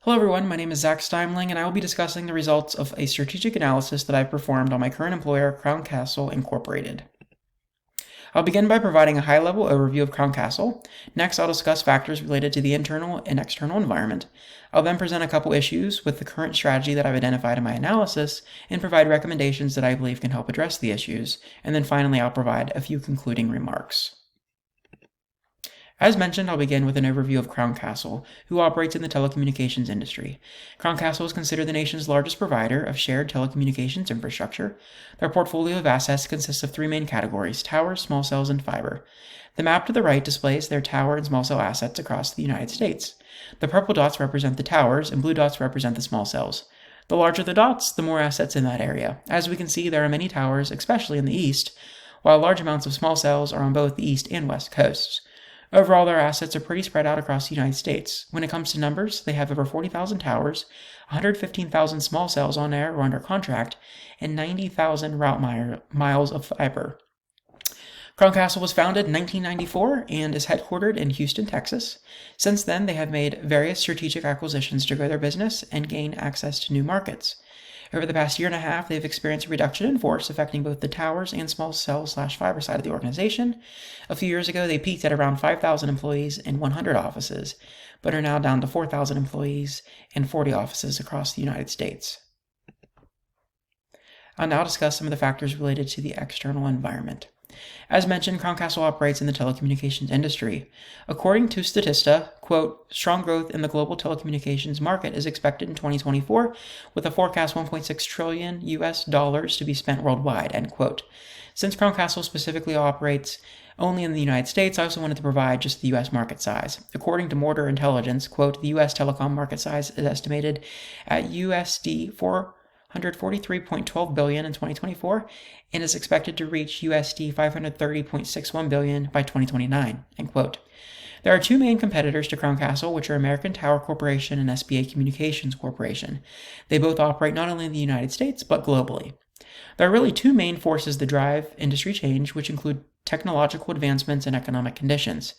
Hello everyone, my name is Zach Steimling and I will be discussing the results of a strategic analysis that I performed on my current employer, Crown Castle Incorporated. I'll begin by providing a high-level overview of Crown Castle. Next, I'll discuss factors related to the internal and external environment. I'll then present a couple issues with the current strategy that I've identified in my analysis and provide recommendations that I believe can help address the issues. And then finally, I'll provide a few concluding remarks. As mentioned, I'll begin with an overview of Crown Castle, who operates in the telecommunications industry. Crown Castle is considered the nation's largest provider of shared telecommunications infrastructure. Their portfolio of assets consists of three main categories: towers, small cells, and fiber. The map to the right displays their tower and small cell assets across the United States. The purple dots represent the towers, and blue dots represent the small cells. The larger the dots, the more assets in that area. As we can see, there are many towers, especially in the east, while large amounts of small cells are on both the east and west coasts. Overall, their assets are pretty spread out across the United States. When it comes to numbers, they have over 40,000 towers, 115,000 small cells on air or under contract, and 90,000 route miles of fiber. Crown Castle was founded in 1994 and is headquartered in Houston, Texas. Since then, they have made various strategic acquisitions to grow their business and gain access to new markets. Over the past year and a half, they've experienced a reduction in force affecting both the towers and small cell/fiber side of the organization. A few years ago, they peaked at around 5,000 employees and 100 offices, but are now down to 4,000 employees and 40 offices across the United States. I'll now discuss some of the factors related to the external environment. As mentioned, Crown Castle operates in the telecommunications industry. According to Statista, quote, strong growth in the global telecommunications market is expected in 2024, with a forecast $1.6 trillion to be spent worldwide, end quote. Since Crown Castle specifically operates only in the United States, I also wanted to provide just the U.S. market size. According to Mortar Intelligence, quote, the U.S. telecom market size is estimated at USD 443.12 billion in 2024 and is expected to reach USD 530.61 billion by 2029, end quote. There are two main competitors to Crown Castle, which are American Tower Corporation and SBA Communications Corporation. They both operate not only in the United States, but globally. There are really two main forces that drive industry change, which include technological advancements and economic conditions.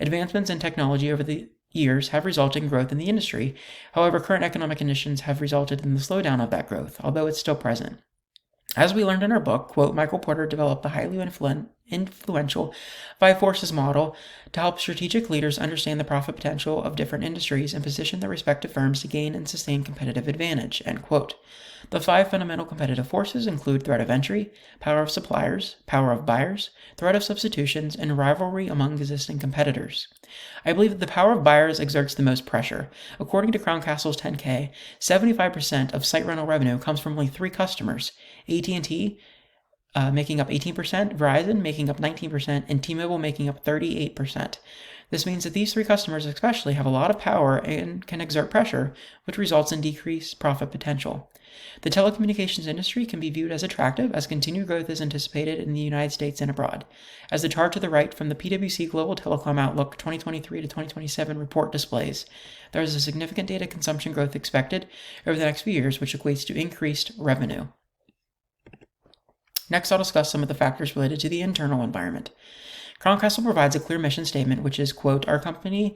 Advancements in technology over the years have resulted in growth in the industry. However, current economic conditions have resulted in the slowdown of that growth, although it's still present. As we learned in our book, quote, Michael Porter developed the highly influential Five Forces model to help strategic leaders understand the profit potential of different industries and position their respective firms to gain and sustain competitive advantage, end quote. The five fundamental competitive forces include threat of entry, power of suppliers, power of buyers, threat of substitutions, and rivalry among existing competitors. I believe that the power of buyers exerts the most pressure. According to Crown Castle's 10K, 75% of site rental revenue comes from only three customers: AT&T making up 18%, Verizon making up 19%, and T-Mobile making up 38%. This means that these three customers especially have a lot of power and can exert pressure, which results in decreased profit potential. The telecommunications industry can be viewed as attractive as continued growth is anticipated in the United States and abroad. As the chart to the right from the PwC Global Telecom Outlook 2023 to 2027 report displays, there is a significant data consumption growth expected over the next few years, which equates to increased revenue. Next, I'll discuss some of the factors related to the internal environment. Crown Castle provides a clear mission statement, which is, quote, our company's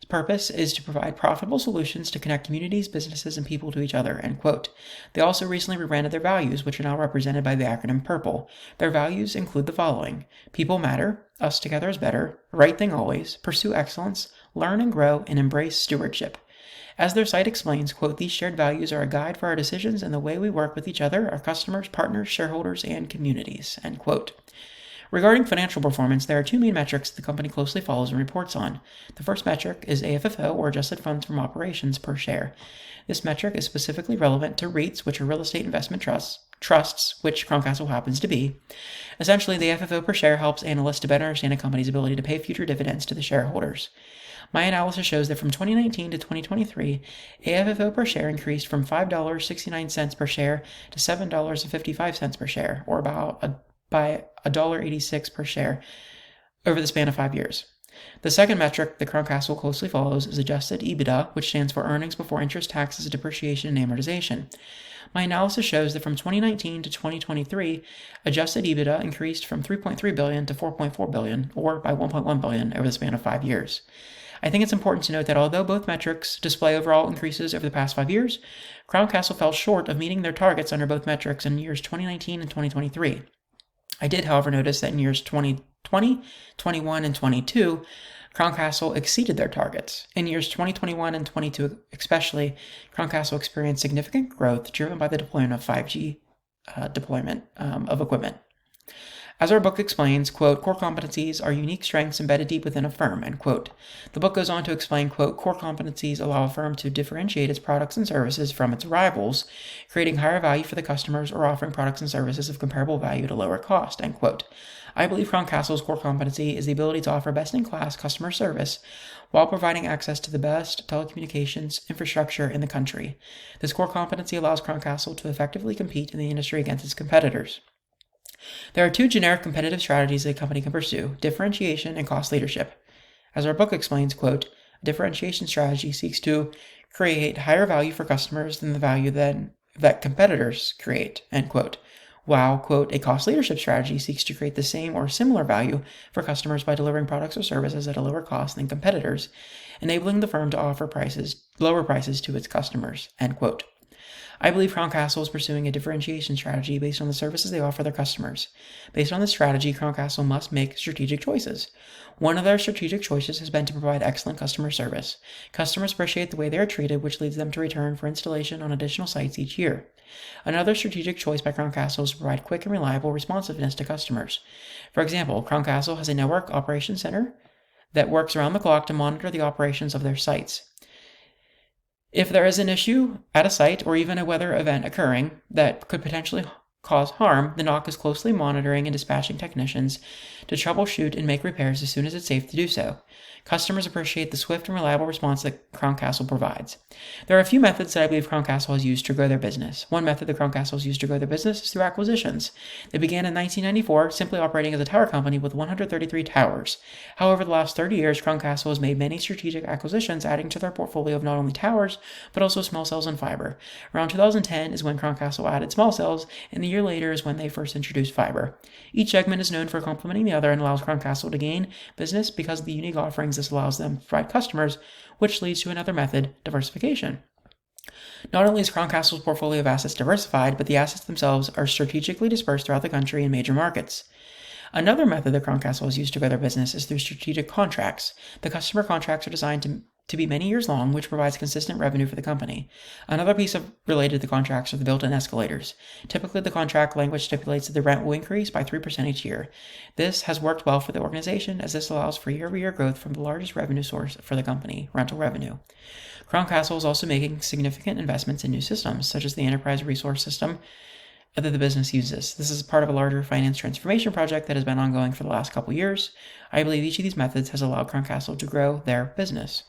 purpose is to provide profitable solutions to connect communities, businesses, and people to each other, end quote. They also recently rebranded their values, which are now represented by the acronym PURPLE. Their values include the following: people matter, us together is better, right thing always, pursue excellence, learn and grow, and embrace stewardship. As their site explains, quote, these shared values are a guide for our decisions and the way we work with each other, our customers, partners, shareholders, and communities, end quote. Regarding financial performance, there are two main metrics the company closely follows and reports on. The first metric is AFFO, or adjusted funds from operations per share. This metric is specifically relevant to REITs, which are real estate investment trusts, which Crown Castle happens to be. Essentially, the AFFO per share helps analysts to better understand a company's ability to pay future dividends to the shareholders. My analysis shows that from 2019 to 2023, AFFO per share increased from $5.69 per share to $7.55 per share, or by $1.86 per share over the span of 5 years. The second metric that Crown Castle closely follows is adjusted EBITDA, which stands for earnings before interest, taxes, depreciation, and amortization. My analysis shows that from 2019 to 2023, adjusted EBITDA increased from $3.3 billion to $4.4 billion, or by $1.1 billion over the span of 5 years. I think it's important to note that although both metrics display overall increases over the past 5 years, Crown Castle fell short of meeting their targets under both metrics in years 2019 and 2023. I did, however, notice that in years 2020, 21, and 22, Crown Castle exceeded their targets. In years 2021 and 22 especially, Crown Castle experienced significant growth driven by the deployment of 5G deployment of equipment. As our book explains, quote, core competencies are unique strengths embedded deep within a firm, end quote. The book goes on to explain, quote, core competencies allow a firm to differentiate its products and services from its rivals, creating higher value for the customers or offering products and services of comparable value at a lower cost, end quote. I believe Crown Castle's core competency is the ability to offer best-in-class customer service while providing access to the best telecommunications infrastructure in the country. This core competency allows Crown Castle to effectively compete in the industry against its competitors. There are two generic competitive strategies a company can pursue: differentiation and cost leadership. As our book explains, quote, a differentiation strategy seeks to create higher value for customers than the value that competitors create, end quote, while, quote, a cost leadership strategy seeks to create the same or similar value for customers by delivering products or services at a lower cost than competitors, enabling the firm to offer lower prices to its customers, end quote. I believe Crown Castle is pursuing a differentiation strategy based on the services they offer their customers. Based on this strategy, Crown Castle must make strategic choices. One of their strategic choices has been to provide excellent customer service. Customers appreciate the way they are treated, which leads them to return for installation on additional sites each year. Another strategic choice by Crown Castle is to provide quick and reliable responsiveness to customers. For example, Crown Castle has a network operations center that works around the clock to monitor the operations of their sites. If there is an issue at a site or even a weather event occurring that could potentially cause harm, the NOC is closely monitoring and dispatching technicians to troubleshoot and make repairs as soon as it's safe to do so. Customers appreciate the swift and reliable response that Crown Castle provides. There are a few methods that I believe Crown Castle has used to grow their business. One method that Crown Castle has used to grow their business is through acquisitions. They began in 1994, simply operating as a tower company with 133 towers. However, the last 30 years, Crown Castle has made many strategic acquisitions, adding to their portfolio of not only towers, but also small cells and fiber. Around 2010 is when Crown Castle added small cells, and the year later is when they first introduced fiber. Each segment is known for complementing the other and allows Crown Castle to gain business because of the unique offerings this allows them to provide customers, which leads to another method, diversification. Not only is Crown Castle's portfolio of assets diversified, but the assets themselves are strategically dispersed throughout the country in major markets. Another method that Crown Castle has used to grow their business is through strategic contracts. The customer contracts are designed to be many years long, which provides consistent revenue for the company. Another piece related to the contracts are the built-in escalators. Typically, the contract language stipulates that the rent will increase by 3% each year. This has worked well for the organization, as this allows for year-over-year growth from the largest revenue source for the company, rental revenue. Crown Castle is also making significant investments in new systems, such as the enterprise resource system that the business uses. This is part of a larger finance transformation project that has been ongoing for the last couple years. I believe each of these methods has allowed Crown Castle to grow their business.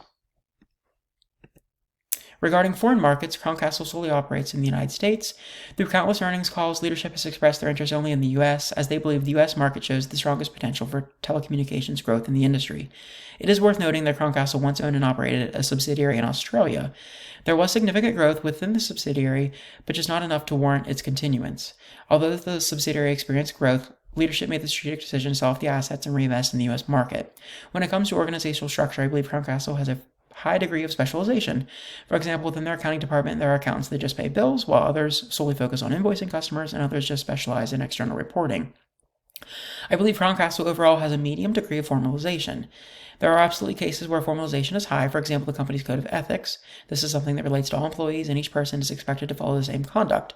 Regarding foreign markets, Crown Castle solely operates in the United States. Through countless earnings calls, leadership has expressed their interest only in the U.S., as they believe the U.S. market shows the strongest potential for telecommunications growth in the industry. It is worth noting that Crown Castle once owned and operated a subsidiary in Australia. There was significant growth within the subsidiary, but just not enough to warrant its continuance. Although the subsidiary experienced growth, leadership made the strategic decision to sell off the assets and reinvest in the U.S. market. When it comes to organizational structure, I believe Crown Castle has a high degree of specialization. For example, within their accounting department, there are accountants that just pay bills, while others solely focus on invoicing customers, and others just specialize in external reporting. I believe Crown Castle overall has a medium degree of formalization. There are absolutely cases where formalization is high, for example, the company's code of ethics. This is something that relates to all employees, and each person is expected to follow the same conduct.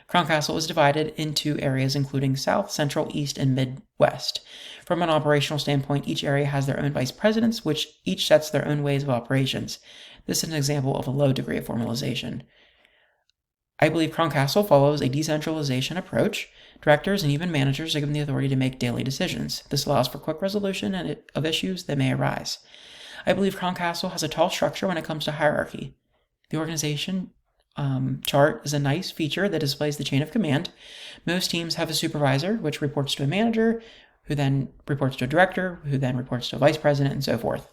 Crown Castle is divided into areas including South, Central, East, and Midwest. From an operational standpoint, each area has their own vice presidents, which each sets their own ways of operations. This is an example of a low degree of formalization. I believe Crown Castle follows a decentralization approach. Directors and even managers are given the authority to make daily decisions. This allows for quick resolution of issues that may arise. I believe Crown Castle has a tall structure when it comes to hierarchy. The organization chart is a nice feature that displays the chain of command. Most teams have a supervisor, which reports to a manager, who then reports to a director, who then reports to a vice president, and so forth.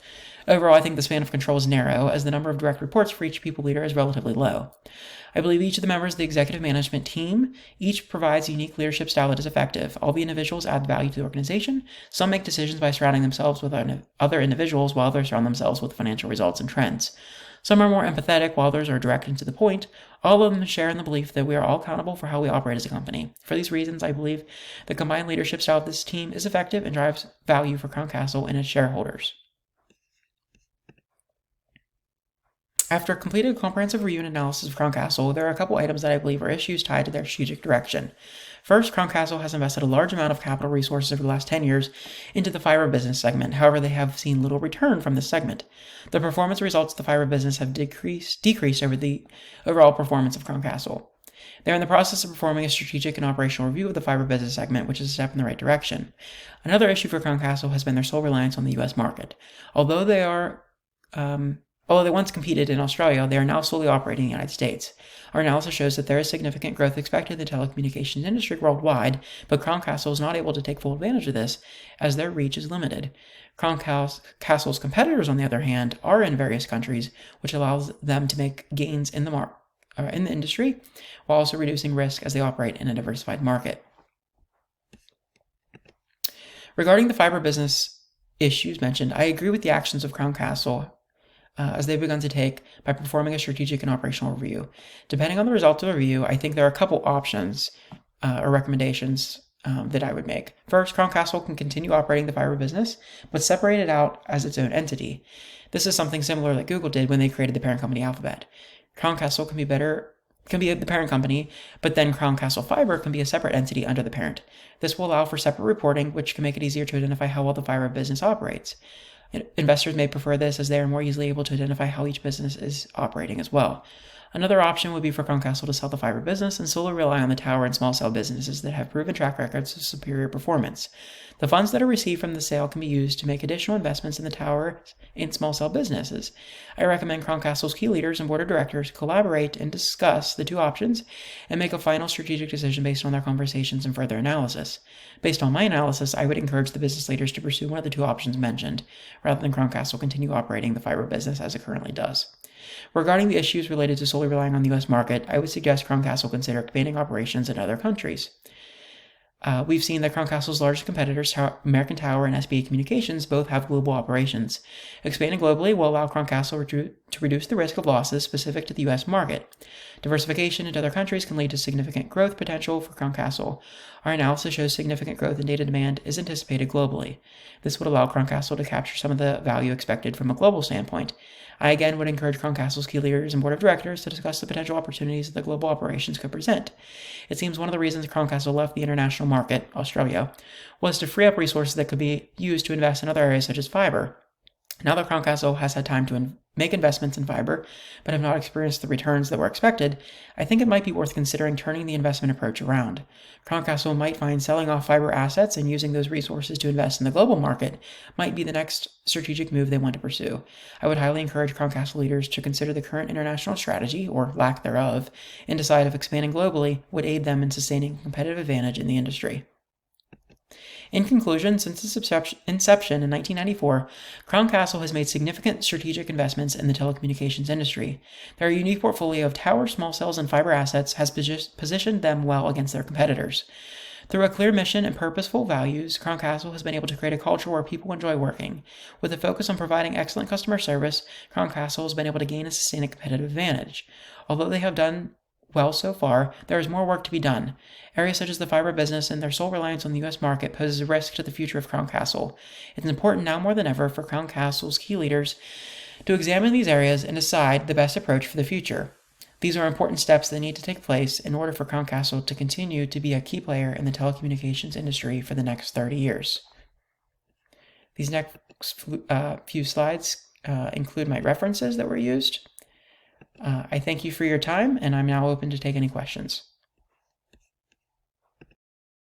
Overall, I think the span of control is narrow, as the number of direct reports for each people leader is relatively low. I believe each of the members of the executive management team each provides a unique leadership style that is effective. All the individuals add value to the organization. Some make decisions by surrounding themselves with other individuals, while others surround themselves with financial results and trends. Some are more empathetic, while others are direct and to the point. All of them share in the belief that we are all accountable for how we operate as a company. For these reasons, I believe the combined leadership style of this team is effective and drives value for Crown Castle and its shareholders. After completing a comprehensive review and analysis of Crown Castle, there are a couple items that I believe are issues tied to their strategic direction. First, Crown Castle has invested a large amount of capital resources over the last 10 years into the fiber business segment. However, they have seen little return from this segment. The performance results of the fiber business have decreased over the overall performance of Crown Castle. They are in the process of performing a strategic and operational review of the fiber business segment, which is a step in the right direction. Another issue for Crown Castle has been their sole reliance on the U.S. market. Although they once competed in Australia, they are now solely operating in the United States. Our analysis shows that there is significant growth expected in the telecommunications industry worldwide, but Crown Castle is not able to take full advantage of this, as their reach is limited. Crown Castle's competitors, on the other hand, are in various countries, which allows them to make gains in the industry, while also reducing risk as they operate in a diversified market. Regarding the fiber business issues mentioned, I agree with the actions of Crown Castle as they've begun to take by performing a strategic and operational review. Depending on the results of the review, I think there are a couple options or recommendations that I would make. First, Crown Castle can continue operating the fiber business, but separate it out as its own entity. This is something similar that Google did when they created the parent company Alphabet. Crown Castle can be the parent company, but then Crown Castle Fiber can be a separate entity under the parent. This will allow for separate reporting, which can make it easier to identify how well the fiber business operates. Investors may prefer this, as they are more easily able to identify how each business is operating as well. Another option would be for Crown Castle to sell the fiber business and solely rely on the tower and small cell businesses that have proven track records of superior performance. The funds that are received from the sale can be used to make additional investments in the tower and small cell businesses. I recommend Crown Castle's key leaders and board of directors collaborate and discuss the two options and make a final strategic decision based on their conversations and further analysis. Based on my analysis, I would encourage the business leaders to pursue one of the two options mentioned, rather than Crown Castle continue operating the fiber business as it currently does. Regarding the issues related to solely relying on the U.S. market, I would suggest Crown Castle consider expanding operations in other countries. We've seen that Crown Castle's largest competitors, American Tower and SBA Communications, both have global operations. Expanding globally will allow Crown Castle to reduce the risk of losses specific to the U.S. market. Diversification into other countries can lead to significant growth potential for Crown Castle. Our analysis shows significant growth in data demand is anticipated globally. This would allow Crown Castle to capture some of the value expected from a global standpoint. I again would encourage Crown Castle's key leaders and board of directors to discuss the potential opportunities that the global operations could present. It seems one of the reasons Crown Castle left the international market, Australia, was to free up resources that could be used to invest in other areas such as fiber. Now that Crown Castle has had time to make investments in fiber, but have not experienced the returns that were expected, I think it might be worth considering turning the investment approach around. Crown Castle might find selling off fiber assets and using those resources to invest in the global market might be the next strategic move they want to pursue. I would highly encourage Crown Castle leaders to consider the current international strategy, or lack thereof, and decide if expanding globally would aid them in sustaining a competitive advantage in the industry. In conclusion, since its inception in 1994, Crown Castle has made significant strategic investments in the telecommunications industry. Their unique portfolio of towers, small cells, and fiber assets has positioned them well against their competitors. Through a clear mission and purposeful values, Crown Castle has been able to create a culture where people enjoy working. With a focus on providing excellent customer service, Crown Castle has been able to gain and sustain a competitive advantage. Although they have done well so far, there is more work to be done. Areas such as the fiber business and their sole reliance on the U.S. market poses a risk to the future of Crown Castle. It's important now more than ever for Crown Castle's key leaders to examine these areas and decide the best approach for the future. These are important steps that need to take place in order for Crown Castle to continue to be a key player in the telecommunications industry for the next 30 years. These next few slides include my references that were used. I thank you for your time, and I'm now open to take any questions.